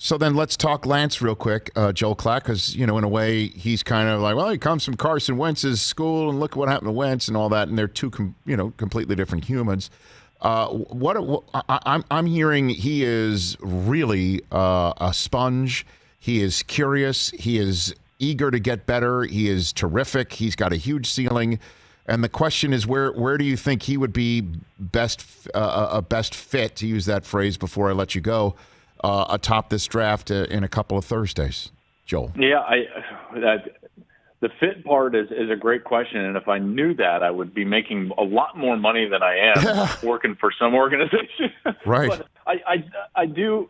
So then let's talk Lance real quick, Joel Klatt, because, in a way, he's kind of like, well, he comes from Carson Wentz's school, and look what happened to Wentz and all that, and they're two, completely different humans. I'm hearing he is really a sponge. He is curious. He is eager to get better. He is terrific. He's got a huge ceiling. And the question is, where do you think he would be best fit, to use that phrase before I let you go, atop this draft in a couple of Thursdays, Joel? Yeah, the fit part is a great question, and if I knew that, I would be making a lot more money than I am working for some organization. Right. But I do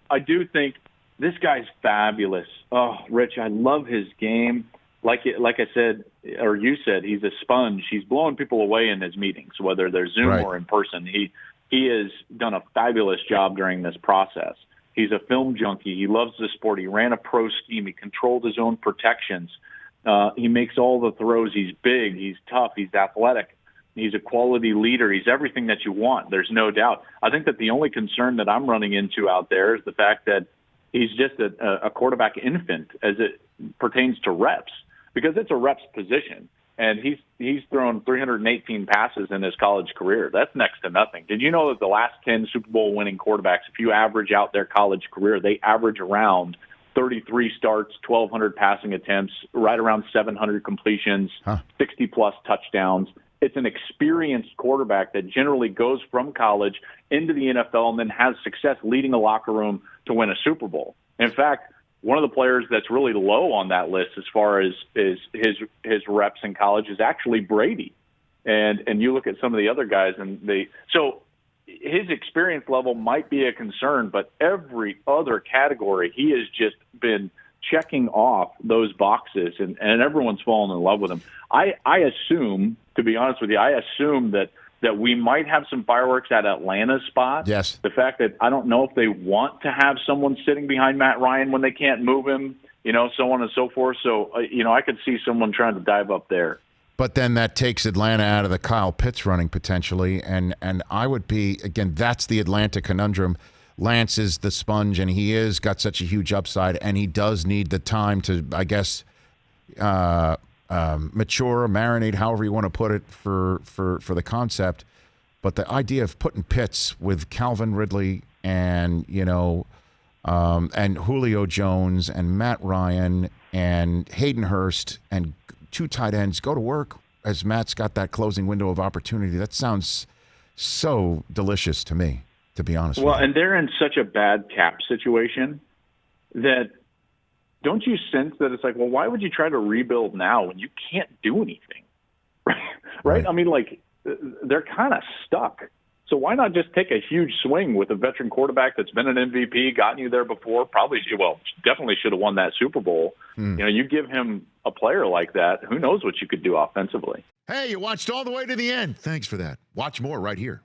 think this guy's fabulous. Oh, Rich, I love his game. Like I said, or you said, he's a sponge. He's blowing people away in his meetings, whether they're Zoom or in person. He has done a fabulous job during this process. He's a film junkie. He loves the sport. He ran a pro scheme. He controlled his own protections. He makes all the throws. He's big. He's tough. He's athletic. He's a quality leader. He's everything that you want. There's no doubt. I think that the only concern that I'm running into out there is the fact that he's just a quarterback infant as it pertains to reps, because it's a reps position. And he's thrown 318 passes in his college career. That's next to nothing. Did you know that the last 10 Super Bowl winning quarterbacks, if you average out their college career, they average around 33 starts, 1,200 passing attempts, right around 700 completions, 60-plus touchdowns. It's an experienced quarterback that generally goes from college into the NFL and then has success leading a locker room to win a Super Bowl. In fact, one of the players that's really low on that list as far as his reps in college is actually Brady. And you look at some of the other guys, and so his experience level might be a concern, but every other category, he has just been checking off those boxes, and everyone's fallen in love with him. I assume, to be honest with you, that we might have some fireworks at Atlanta's spot. Yes. The fact that I don't know if they want to have someone sitting behind Matt Ryan when they can't move him, so on and so forth. So, I could see someone trying to dive up there. But then that takes Atlanta out of the Kyle Pitts running potentially. And I would be, again, that's the Atlanta conundrum. Lance is the sponge, and he is got such a huge upside, and he does need the time to, I guess, mature, marinate, however you want to put it for the concept. But the idea of putting Pitts with Calvin Ridley and, and Julio Jones and Matt Ryan and Hayden Hurst and two tight ends, go to work as Matt's got that closing window of opportunity. That sounds so delicious to me, to be honest with you. Well, and they're in such a bad cap situation that don't you sense that it's like, well, why would you try to rebuild now when you can't do anything? Right? I mean, they're kind of stuck. So why not just take a huge swing with a veteran quarterback that's been an MVP, gotten you there before, definitely should have won that Super Bowl. You give him a player like that, who knows what you could do offensively. Hey, you watched all the way to the end. Thanks for that. Watch more right here.